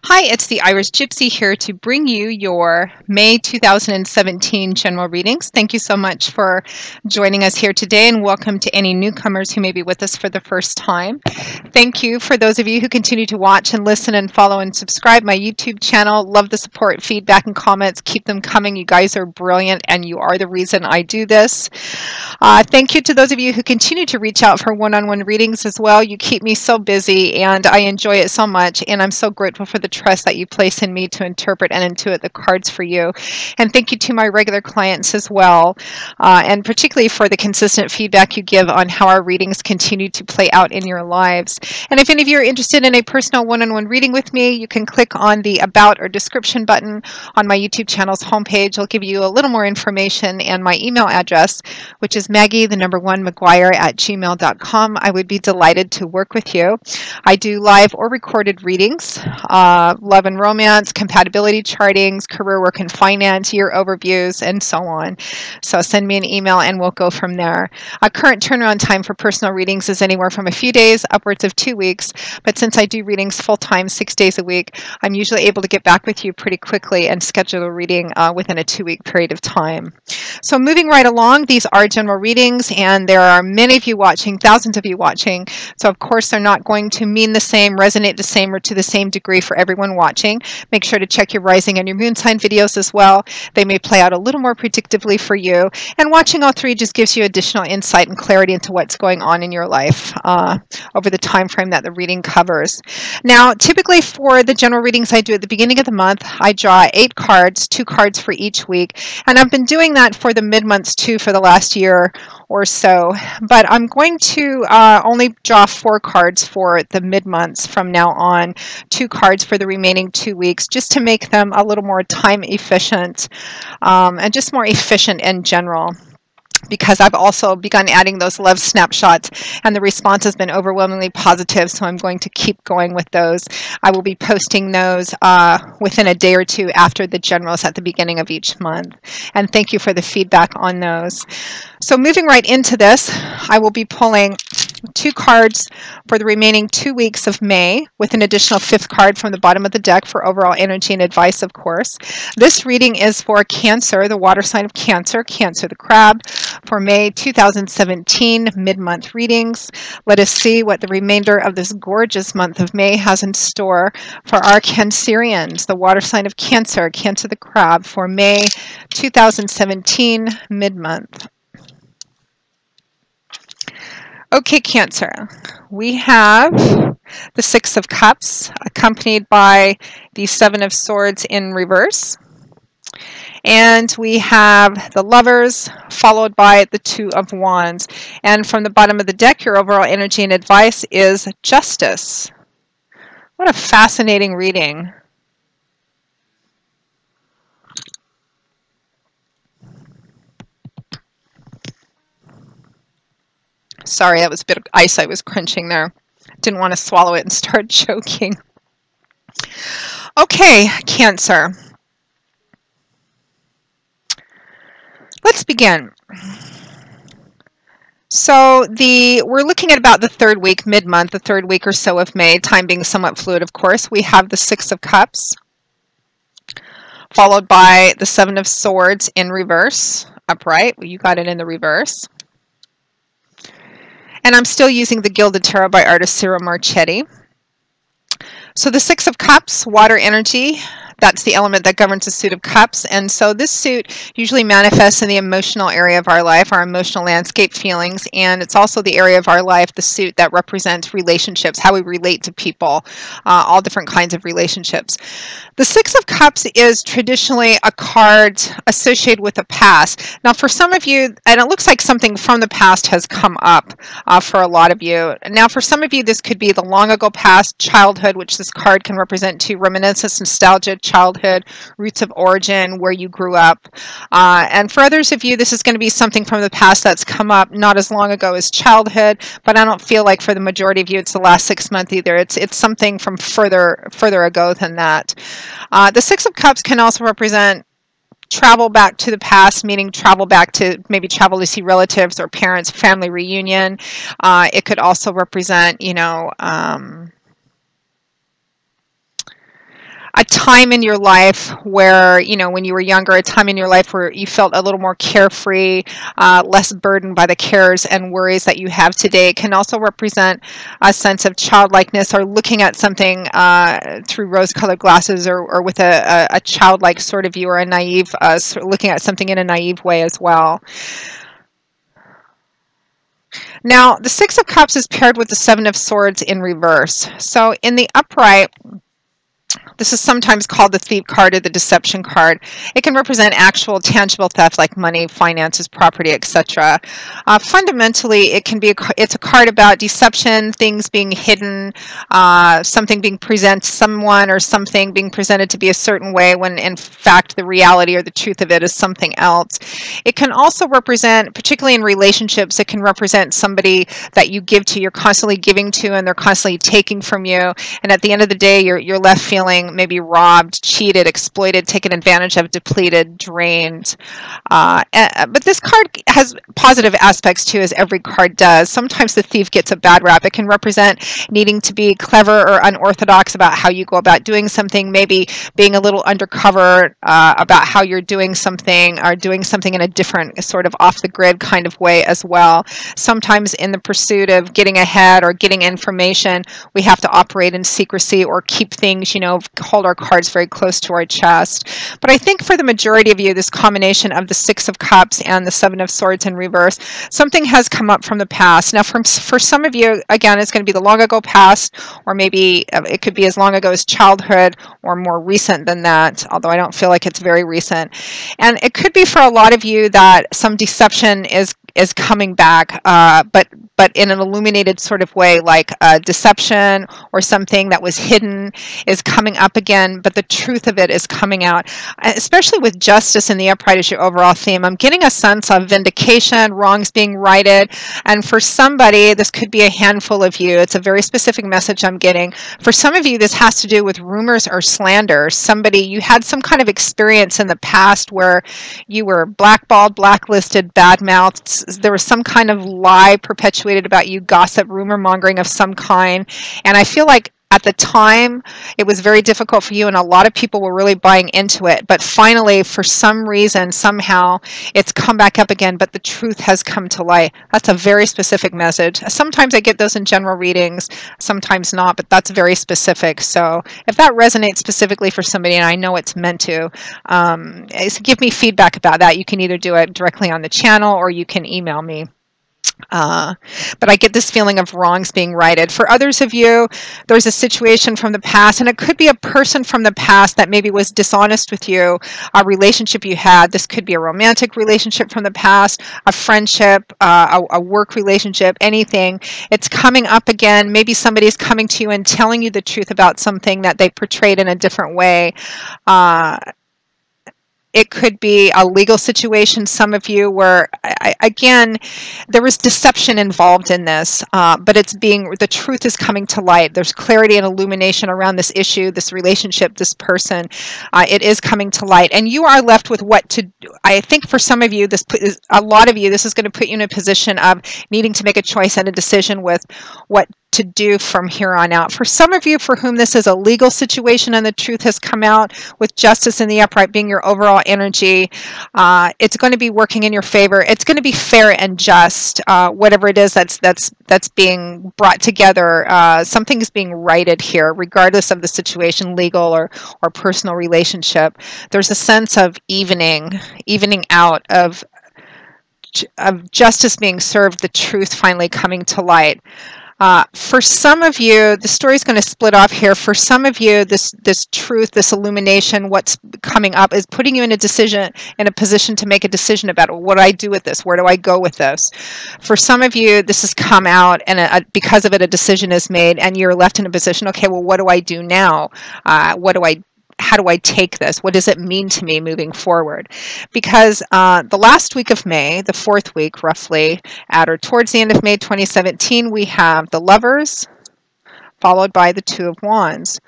Hi, it's the Irish Gypsy here to bring you your May 2017 general readings. Thank you so much for joining us here today, and welcome to any newcomers who may be with us for the first time. Thank you for those of you who continue to watch and listen and follow and subscribe my YouTube channel. Love the support, feedback, and comments. Keep them coming. You guys are brilliant, and you are the reason I do this. Thank you to those of you who continue to reach out for one-on-one readings as well. You keep me so busy, and I enjoy it so much, and I'm so grateful for the trust that you place in me to interpret and intuit the cards for you. And thank you to my regular clients as well, and particularly for the consistent feedback you give on how our readings continue to play out in your lives. And if any of you are interested in a personal one-on-one reading with me, you can click on the About or Description button on my YouTube channel's homepage. I'll give you a little more information and my email address, which is Maggie1McGuire@gmail.com. I would be delighted to work with you. I do live or recorded readings, love and romance, compatibility chartings, career, work, and finance, year overviews, and so on. So send me an email and we'll go from there. A current turnaround time for personal readings is anywhere from a few days upwards of 2 weeks, but since I do readings full-time 6 days a week, I'm usually able to get back with you pretty quickly and schedule a reading within a 2-week period of time. So moving right along, these are general readings, and there are many of you watching, thousands of you watching, so of course they're not going to mean the same, resonate the same, or to the same degree for everyone watching. Make sure to check your rising and your moon sign videos as well. They may play out a little more predictably for you, and watching all three just gives you additional insight and clarity into what's going on in your life over the time frame that the reading covers. Now, typically for the general readings I do at the beginning of the month, I draw 8 cards, 2 cards for each week, and I've been doing that for the mid-months too for the last year or so, but I'm going to only draw 4 cards for the mid-months from now on, 2 cards for the remaining 2 weeks, just to make them a little more time efficient and just more efficient in general, because I've also begun adding those love snapshots, and the response has been overwhelmingly positive, so I'm going to keep going with those. I will be posting those within a day or two after the generals at the beginning of each month, and thank you for the feedback on those. So moving right into this, I will be pulling 2 cards for the remaining 2 weeks of May, with an additional 5th card from the bottom of the deck for overall energy and advice, of course. This reading is for Cancer, the water sign of Cancer, Cancer the crab, for May 2017 mid-month readings. Let us see what the remainder of this gorgeous month of May has in store for our Cancerians, the water sign of Cancer, Cancer the crab, for May 2017 mid-month. Okay, Cancer, we have the 6 of Cups accompanied by the 7 of Swords in reverse. And we have the Lovers followed by the 2 of Wands. And from the bottom of the deck, your overall energy and advice is Justice. What a fascinating reading. Sorry, that was a bit of ice I was crunching there. Didn't want to swallow it and start choking. Okay, Cancer. Let's begin. So we're looking at about the 3rd week, mid-month, the 3rd week or so of May, time being somewhat fluid, of course. We have the 6 of Cups, followed by the 7 of Swords in reverse, upright. You got it in the reverse. And I'm still using the Gilded Tarot by artist Ciro Marchetti. So the 6 of Cups, water energy, that's the element that governs the suit of cups. And so this suit usually manifests in the emotional area of our life, our emotional landscape feelings. And it's also the area of our life, the suit that represents relationships, how we relate to people, all different kinds of relationships. The 6 of Cups is traditionally a card associated with the past. Now for some of you, and it looks like something from the past has come up for a lot of you. Now for some of you, this could be the long ago past, childhood, which this card can represent too, reminiscence, nostalgia, childhood, roots of origin, where you grew up. And for others of you, this is going to be something from the past that's come up not as long ago as childhood, but I don't feel like for the majority of you it's the last 6 months either. It's something from further ago than that. The 6 of Cups can also represent travel back to the past, meaning travel back to maybe travel to see relatives or parents, family reunion. It could also represent, a time in your life where, you know, when you were younger, a time in your life where you felt a little more carefree, less burdened by the cares and worries that you have today. It can also represent a sense of childlikeness, or looking at something through rose-colored glasses, or with a childlike sort of view, or a naive, looking at something in a naive way as well. Now, the Six of Cups is paired with the Seven of Swords in reverse. So in the upright, this is sometimes called the thief card or the deception card. It can represent actual tangible theft like money, finances, property, etc. Fundamentally, it's a card about deception, things being hidden, something being presented, someone or something being presented to be a certain way when in fact the reality or the truth of it is something else. It can also represent, particularly in relationships, it can represent somebody that you give to, you're constantly giving to, and they're constantly taking from you, and at the end of the day you're left feeling maybe robbed, cheated, exploited, taken advantage of, depleted, drained. But this card has positive aspects too, as every card does. Sometimes the thief gets a bad rap. It can represent needing to be clever or unorthodox about how you go about doing something, maybe being a little undercover about how you're doing something, or doing something in a different sort of off the grid kind of way as well. Sometimes in the pursuit of getting ahead or getting information, we have to operate in secrecy or keep things, you know, hold our cards very close to our chest. But I think for the majority of you, this combination of the Six of Cups and the Seven of Swords in reverse, something has come up from the past. Now, for some of you, again, it's going to be the long ago past, or maybe it could be as long ago as childhood, or more recent than that, although I don't feel like it's very recent. And it could be for a lot of you that some deception is coming back, but in an illuminated sort of way, like deception or something that was hidden is coming up again, but the truth of it is coming out. Especially with justice in the upright as your overall theme, I'm getting a sense of vindication, wrongs being righted, and for somebody, this could be a handful of you. It's a very specific message I'm getting. For some of you, this has to do with rumors or slander. You had some kind of experience in the past where you were blackballed, blacklisted, badmouthed. There was some kind of lie perpetuated about you, gossip, rumor mongering of some kind. And I feel like at the time, it was very difficult for you, and a lot of people were really buying into it. But finally, for some reason, somehow, it's come back up again, but the truth has come to light. That's a very specific message. Sometimes I get those in general readings, sometimes not, but that's very specific. So if that resonates specifically for somebody, and I know it's meant to, give me feedback about that. You can either do it directly on the channel, or you can email me. But I get this feeling of wrongs being righted. For others of you, there's a situation from the past, and it could be a person from the past that maybe was dishonest with you, a relationship you had. This could be a romantic relationship from the past, a friendship, a work relationship, anything. It's coming up again. Maybe somebody's coming to you and telling you the truth about something that they portrayed in a different way. It could be a legal situation, some of you, where, again, there was deception involved in this, but the truth is coming to light. There's clarity and illumination around this issue, this relationship, this person. It is coming to light. And you are left with what to do. I think for some of you, a lot of you, this is going to put you in a position of needing to make a choice and a decision with what to do from here on out. For some of you for whom this is a legal situation and the truth has come out, with justice in the upright being your overall energy, it's going to be working in your favor. It's going to be fair and just, whatever it is that's being brought together. Something is being righted here, regardless of the situation, legal or personal relationship. There's a sense of evening out of justice being served, the truth finally coming to light. For some of you, the story is going to split off here. For some of you, this truth, this illumination, what's coming up is putting you in a position to make a decision about what do I do with this? Where do I go with this? For some of you, this has come out, and because of it, a decision is made, and you're left in a position, okay, well, what do I do now? How do I take this? What does it mean to me moving forward? Because the last week of May, the fourth week roughly, at or towards the end of May 2017, we have the Lovers, followed by the Two of Wands.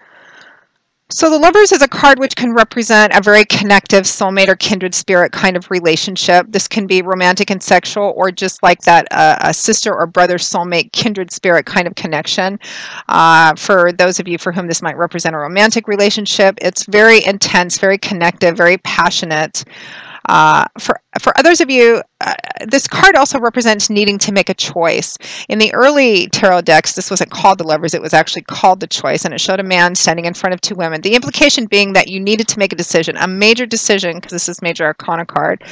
So the Lovers is a card which can represent a very connective soulmate or kindred spirit kind of relationship. This can be romantic and sexual, or just like that, a sister or brother soulmate kindred spirit kind of connection. For those of you for whom this might represent a romantic relationship, it's very intense, very connective, very passionate. For others of you, this card also represents needing to make a choice. In the early tarot decks, this wasn't called the Lovers, it was actually called the Choice, and it showed a man standing in front of two women. The implication being that you needed to make a decision, a major decision, because this is Major Arcana card.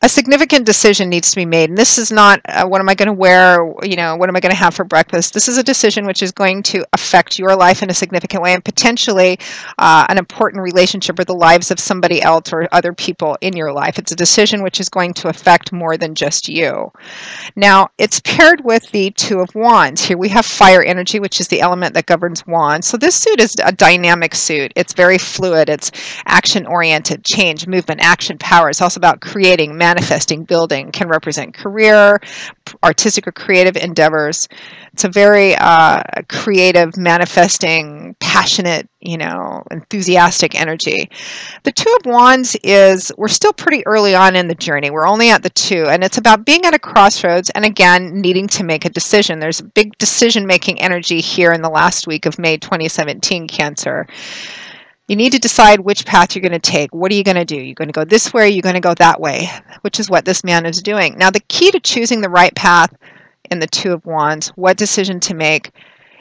A significant decision needs to be made. And this is not, what am I going to wear, what am I going to have for breakfast? This is a decision which is going to affect your life in a significant way, and potentially an important relationship or the lives of somebody else or other people in your life. It's a decision which is going to affect more than just you. Now, it's paired with the Two of Wands. Here we have fire energy, which is the element that governs wands. So this suit is a dynamic suit. It's very fluid. It's action-oriented, change, movement, action, power. It's also about creating, manifesting, building. Can represent career, artistic or creative endeavors. It's a very creative, manifesting, passionate, enthusiastic energy. The Two of Wands we're still pretty early on in the journey. We're only at the two, and it's about being at a crossroads and, again, needing to make a decision. There's a big decision-making energy here in the last week of May 2017, Cancer. You need to decide which path you're going to take. What are you going to do? You're going to go this way, you're going to go that way, which is what this man is doing. Now, the key to choosing the right path in the Two of Wands, what decision to make,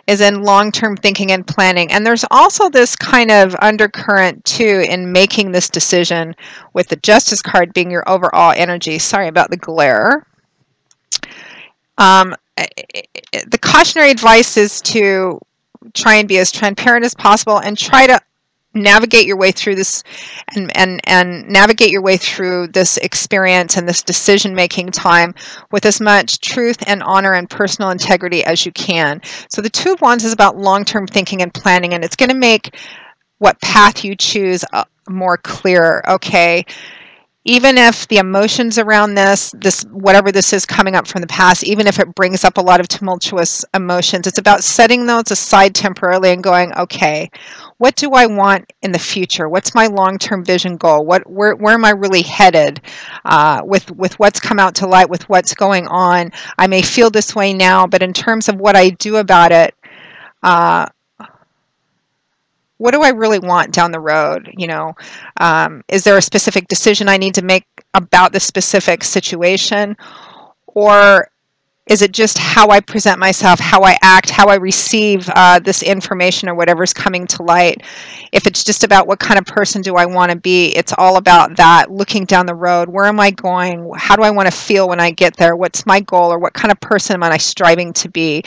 is in long-term thinking and planning. And there's also this kind of undercurrent, too, in making this decision, with the Justice card being your overall energy. Sorry about the glare. The cautionary advice is to try and be as transparent as possible and try to navigate your way through this and navigate your way through this experience and this decision-making time with as much truth and honor and personal integrity as you can. So the Two of Wands is about long-term thinking and planning, and it's going to make what path you choose more clear. Okay, even if the emotions around this whatever this is coming up from the past, even if it brings up a lot of tumultuous emotions, it's about setting those aside temporarily and going, okay, what do I want in the future? What's my long-term vision goal? Where am I really headed with what's come out to light, with what's going on? I may feel this way now, but in terms of what I do about it, what do I really want down the road? Is there a specific decision I need to make about the specific situation? Or is it just how I present myself, how I act, how I receive this information or whatever's coming to light? If it's just about what kind of person do I want to be, it's all about that, looking down the road. Where am I going? How do I want to feel when I get there? What's my goal, or what kind of person am I striving to be?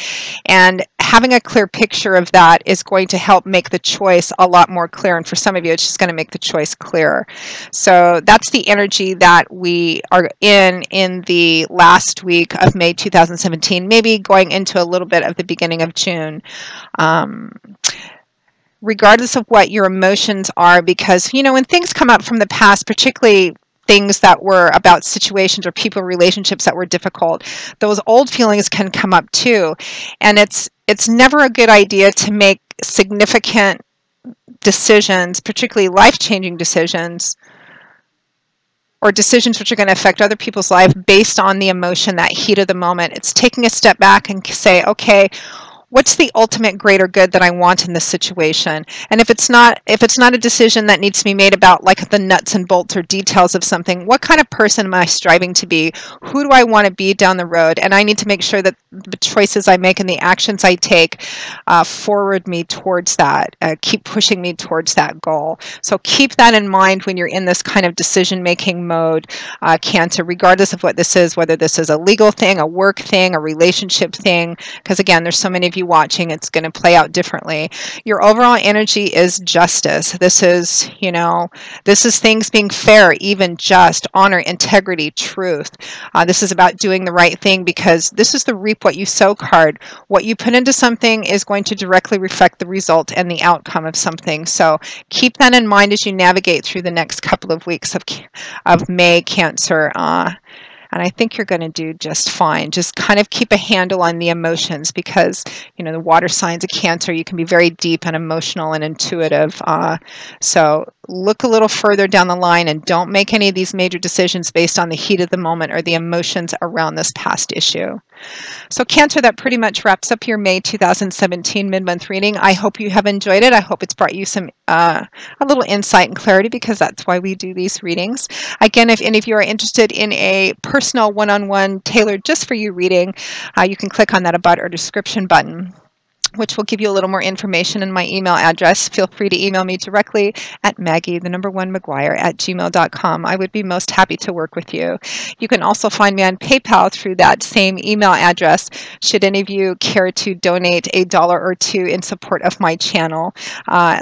And having a clear picture of that is going to help make the choice a lot more clear. And for some of you, it's just going to make the choice clearer. So that's the energy that we are in the last week of May 2017, maybe going into a little bit of the beginning of June. Regardless of what your emotions are, because, when things come up from the past, particularly things that were about situations or people, relationships that were difficult, those old feelings can come up too. And it's never a good idea to make significant decisions, particularly life-changing decisions, or decisions which are going to affect other people's life based on the emotion, that heat of the moment. It's taking a step back and say, okay, what's the ultimate greater good that I want in this situation? And if it's not a decision that needs to be made about like the nuts and bolts or details of something, what kind of person am I striving to be? Who do I want to be down the road? And I need to make sure that the choices I make and the actions I take forward me towards that, keep pushing me towards that goal. So keep that in mind when you're in this kind of decision-making mode, Cancer, regardless of what this is, whether this is a legal thing, a work thing, a relationship thing, because again, there's so many of you watching, it's going to play out differently. Your overall energy is justice. This is things being fair, even, just, honor, integrity, truth. This is about doing the right thing, because this is the reap what you sow card. What you put into something is going to directly reflect the result and the outcome of something. So keep that in mind as you navigate through the next couple of weeks of May, Cancer. And I think you're going to do just fine. Just kind of keep a handle on the emotions because, you know, the water signs of Cancer, you can be very deep and emotional and intuitive. So look a little further down the line and don't make any of these major decisions based on the heat of the moment or the emotions around this past issue. So Cancer, that pretty much wraps up your May 2017 mid-month reading. I hope you have enjoyed it. I hope it's brought you some a little insight and clarity, because that's why we do these readings. Again, if any of you are interested in a personal one-on-one tailored just for you reading, you can click on that About or Description button, which will give you a little more information in my email address. Feel free to email me directly at Maggie1McGuire@gmail.com. I would be most happy to work with you. You can also find me on PayPal through that same email address, should any of you care to donate $1 or $2 in support of my channel.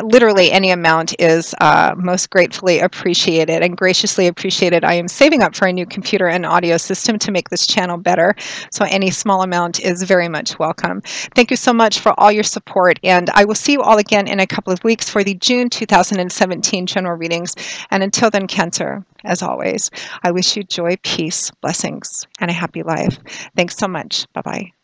Literally any amount is most gratefully appreciated and graciously appreciated. I am saving up for a new computer and audio system to make this channel better, so any small amount is very much welcome. Thank you so much for all your support, and I will see you all again in a couple of weeks for the June 2017 general readings. And until then, Cancer, as always, I wish you joy, peace, blessings, and a happy life. Thanks so much. Bye-bye.